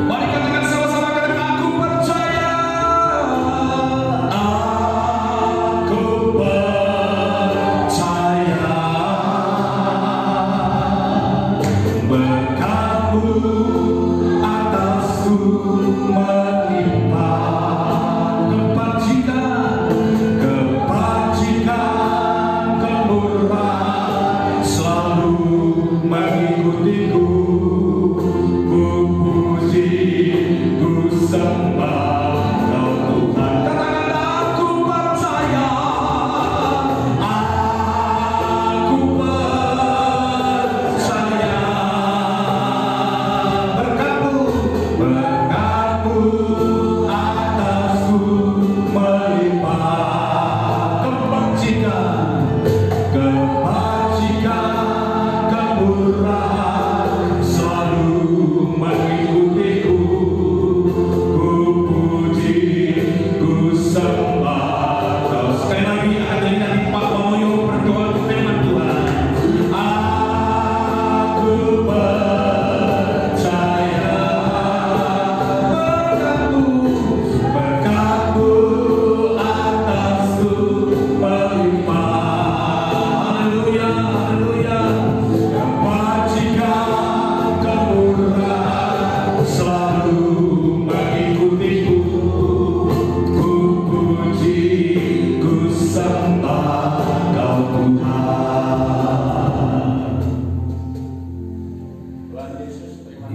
Mari katakan sama-sama, katakan aku percaya. Aku percaya berkat-Mu atas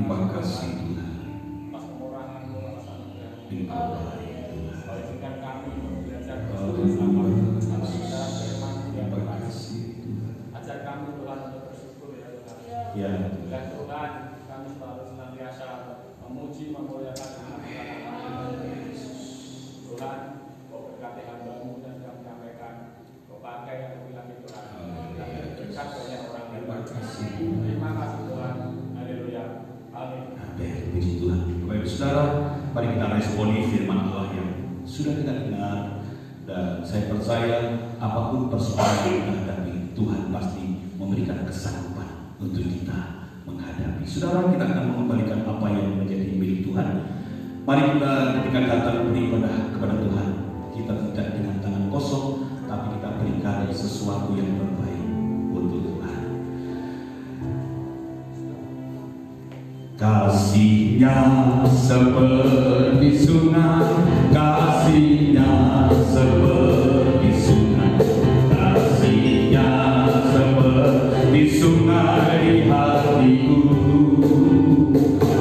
Terima kasih Tuhan. atas kemurahan-Mu, atas anugerah-Mu. Engkau baik Tuhan. Izinkan kami belajar bersama-sama atas kebenaran firman-Mu ya Terima Tuhan. kasih Tuhan. Ajar kami Tuhan untuk bersyukur ya Tuhan. Ya Dan Tuhan, kami selalu senantiasa memuji, memuliakan nama Tuhan. Tuhan, Kau berkati hamba-Mu dan kami sampaikan, Kau pakai yang bilang itu Tuhan. Dan berkat banyak orang. terima kasih. Terima kasih Tuhan. Haleluya. Amin. Amin. Puji Tuhan. Baik saudara, mari kita responi firman Allah yang sudah kita dengar, dan saya percaya apapun persoalan yang kita hadapi, Tuhan pasti memberikan kesanggupan untuk kita menghadapi. Saudara, kita akan mengembalikan apa yang menjadi milik Tuhan. Mari kita ketika datang beribadah kepada Tuhan, kita tidak dengan tangan kosong, tapi kita berikan sesuatu yang terbaik untuk Tuhan. Kasih-Nya seperti sungai, kasih-Nya seperti sungai, kasih-Nya seperti sungai di hatiku.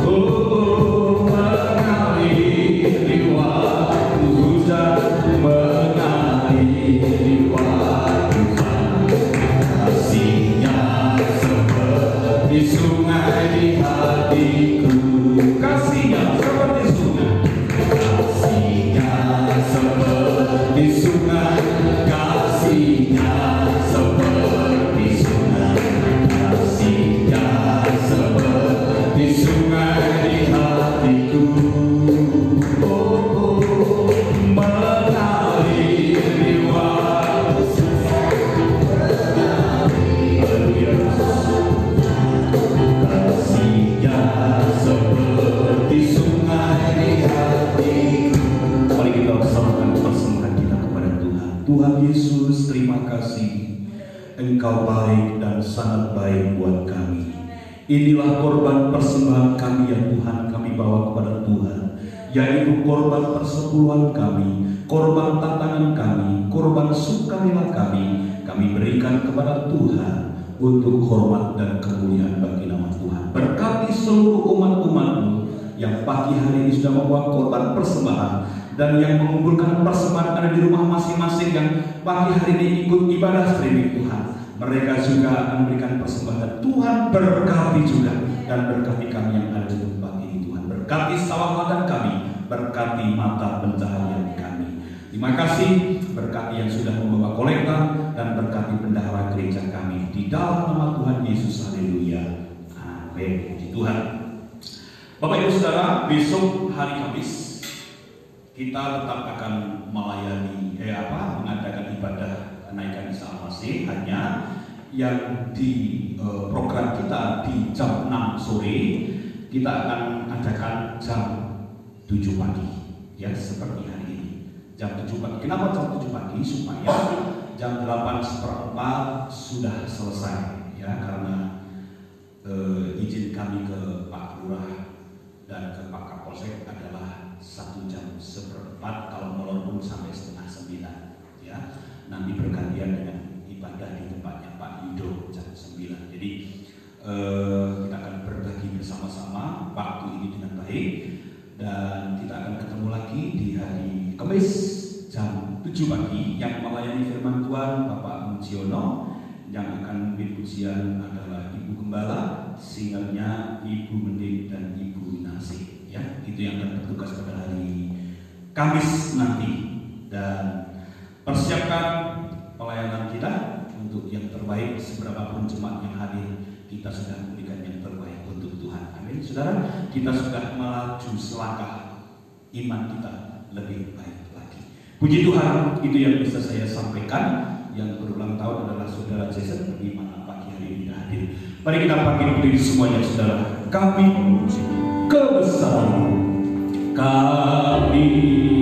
Oh, mengalir di waktu hujan, mengalir di waktu panas. Kasih-Nya seperti sungai di hatiku. Kasih-Nya seperti sungai, kasih-Nya seperti sungai, kasih-Nya seperti sungai, kasih-Nya seperti sungai di hatiku. Oh, mengalir di waktu. Haleluya. Kasih-Nya seperti sungai di hatiku. Mari kita bersamakan persembahan kita kepada Tuhan. Tuhan Yesus, terima kasih. Engkau baik dan sangat baik buat kami. Inilah korban persembahan kami yang Tuhan kami bawa kepada Tuhan, yaitu korban persepuluhan kami, korban tantangan kami, korban sukarela kami berikan kepada Tuhan untuk hormat dan kemuliaan bagi nama Tuhan. Berkati seluruh umat-umat-Mu yang pagi hari ini sudah membawa korban persembahan dan yang mengumpulkan persembahan ada di rumah masing-masing yang pagi hari ini ikut ibadah streaming Tuhan. Mereka juga akan memberikan persembahan. Tuhan berkati juga dan berkati kami yang ada di tempat ini Tuhan. Berkati sawah ladang kami, berkati mata pencaharian kami. Terima kasih, berkati yang sudah membawa kolekta dan berkati bendahara gereja kami di dalam nama Tuhan Yesus. Haleluya. Amin. Puji Tuhan. Bapak Ibu Saudara, besok hari Kamis kita tetap akan melayani mengadakan ibadah kenaikan Isa Al-Masih, hanya yang di program kita di jam 6 sore kita akan adakan jam 7 pagi ya, seperti hari ini jam 7 pagi. Kenapa jam 7 pagi? Supaya jam 8:15 sudah selesai ya, karena izin kami ke Pak Lurah dan ke Pak Kapolsek adalah 1 jam seperempat, kalau molor pun sampai 8:30 ya. Nanti bergantian dengan ibadah di tempatnya Pak Yudo jam 9. Jadi kita akan berbagi bersama-sama waktu ini dengan baik, dan kita akan ketemu lagi di hari Kamis jam 7 pagi. Yang melayani firman Tuhan Bapak Mujiono, yang akan memimpin pujian adalah Ibu Gembala, singernya Ibu Mendik dan Ibu Nasih ya. Itu yang akan bertugas pada hari Kamis nanti, dan persiapkan pelayanan kita untuk yang terbaik. Seberapapun jemaat yang hadir, kita sudah memberikan yang terbaik untuk Tuhan. Amin. Saudara, kita sudah melaju selangkah, iman kita lebih baik lagi. Puji Tuhan, itu yang bisa saya sampaikan. Yang berulang tahun adalah Saudara Jason, di mana pagi hari ini hadir. Mari kita panggil berdiri semuanya, saudara. Kami memuji kebesaran, kami memuji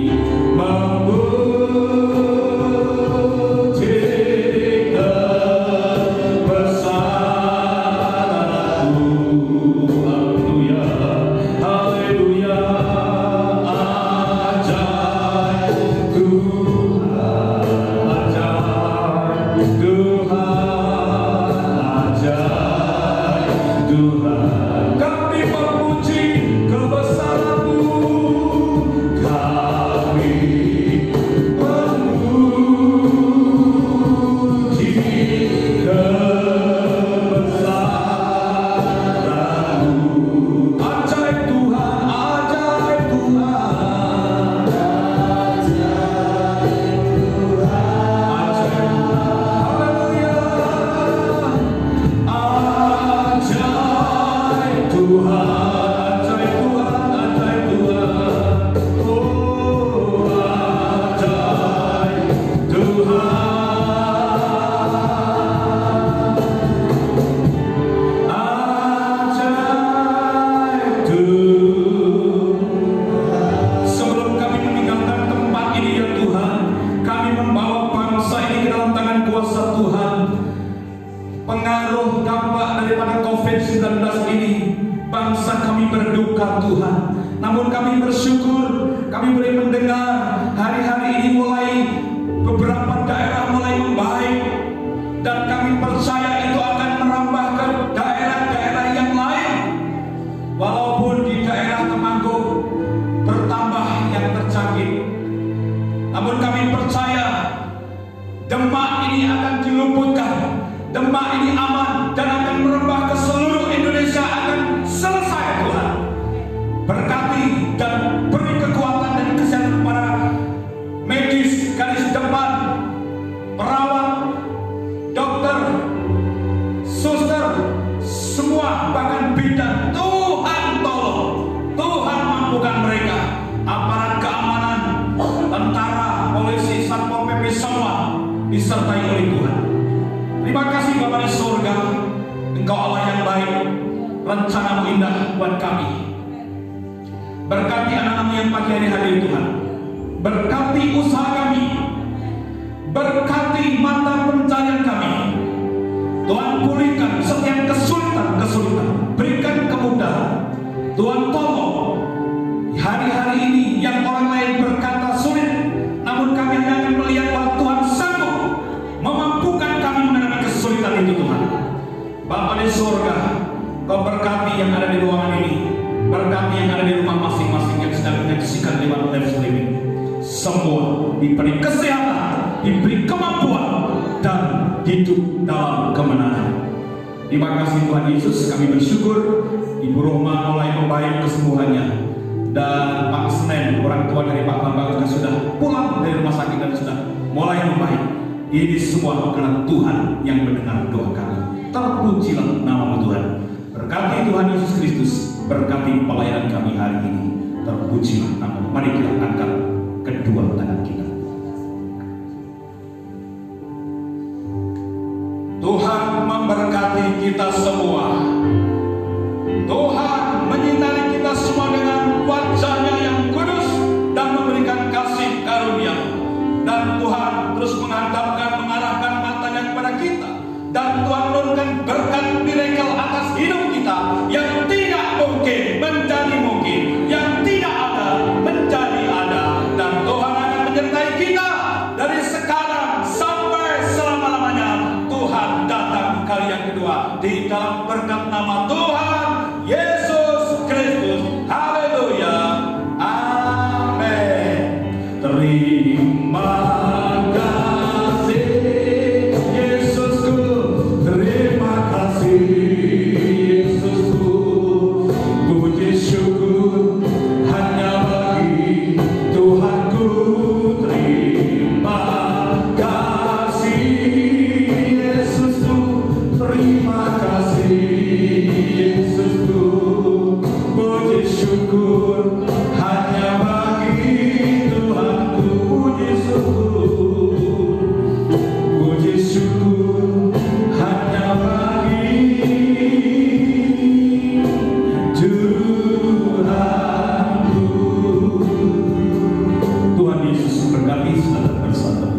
Tuhan, kami memuji berduka Tuhan. Namun kami bersyukur, kami boleh mendengar hari-hari ini mulai beberapa daerah mulai membaik, dan kami percaya itu akan merambah ke daerah-daerah yang lain. Walaupun di daerah Temanggung bertambah yang terjangkit, namun kami percaya Demak ini akan diluputkan, Demak ini aman dan akan merambah ke seluruh Indonesia, akan selesai Tuhan. Berkati dan beri kekuatan dan kesehatan para medis garis depan, perawat, dokter, suster, semua bahkan bidan. Tuhan tolong, Tuhan mampukan mereka, aparat keamanan, tentara, polisi, satpol pp, semua disertai oleh Tuhan. Terima kasih Bapa di surga, Engkau Allah yang baik, rencana-Mu indah buat kami. Berkati anak-anak-Mu yang pagi hari hadir Tuhan, berkati usaha kami, berkati mata pencarian kami. Tuhan, pulihkan setiap kesulitan, berikan kemudahan. Tuhan, tolong hari-hari ini yang orang lain berkata sulit, namun kami hanya akan melihat bahwa Tuhan sanggup memampukan kami menghadapi kesulitan itu Tuhan. Bapa di surga, Kau berkati yang ada di ruangan ini, berkati yang ada di rumah masing-masing yang sedang menyaksikan lewat live streaming. Semua diberi kesehatan, diberi kemampuan, dan hidup dalam kemenangan. Terima kasih Tuhan Yesus, kami bersyukur Ibu Rohma mulai membaik kesembuhannya, dan Pak Senen, orang tua dari Pak Bambang, juga sudah pulang dari rumah sakit dan sudah mulai membaik. Ini semua karena Tuhan yang mendengar doa kami. Terpujilah nama Tuhan. Berkati Tuhan Yesus Kristus, berkati pelayanan kami hari ini. Terpujilah nama. Mari kita angkat kedua tangan kita. Tuhan memberkati kita semua. Tuhan menyinari kita semua dengan wajah-Nya yang kudus dan memberikan kasih karunia. Dan Tuhan terus mengarahkan matanya kepada kita. Dan Tuhan menurunkan berkat miracle atas hidup kita, yang tidak mungkin menjadi mungkin, yang tidak ada menjadi ada. Dan Tuhan akan menyertai kita dari sekarang sampai selama-lamanya. Tuhan datang kali yang kedua di dalam berkat nama Tuhan Yesus Kristus. Haleluya. Amin. Terima kasih Yesusku, terima kasih Yesusku. Puji syukur hanya bagi Tuhanku. Terima kasih Yesusku, terima kasih Yesusku. Puji syukur hanya bagi Tuhanku. Puji syukur hanya bagi Tuhanku. Tuhan Yesus berkati saudara bersatu.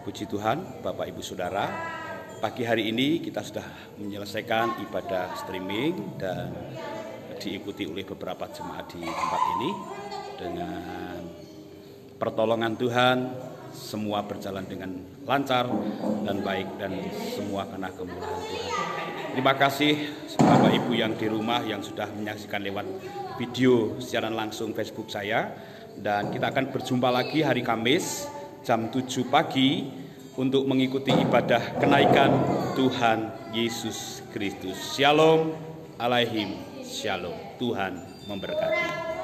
Puji Tuhan, Bapak Ibu Saudara, pagi hari ini kita sudah menyelesaikan ibadah streaming dan diikuti oleh beberapa jemaat di tempat ini. Dengan pertolongan Tuhan, semua berjalan dengan lancar dan baik dan semua karena kemurahan Tuhan. Terima kasih Bapak Ibu yang di rumah yang sudah menyaksikan lewat video siaran langsung Facebook saya. Dan kita akan berjumpa lagi hari Kamis jam 7 pagi untuk mengikuti ibadah kenaikan Tuhan Yesus Kristus. Shalom Alaihim, Shalom. Tuhan memberkati.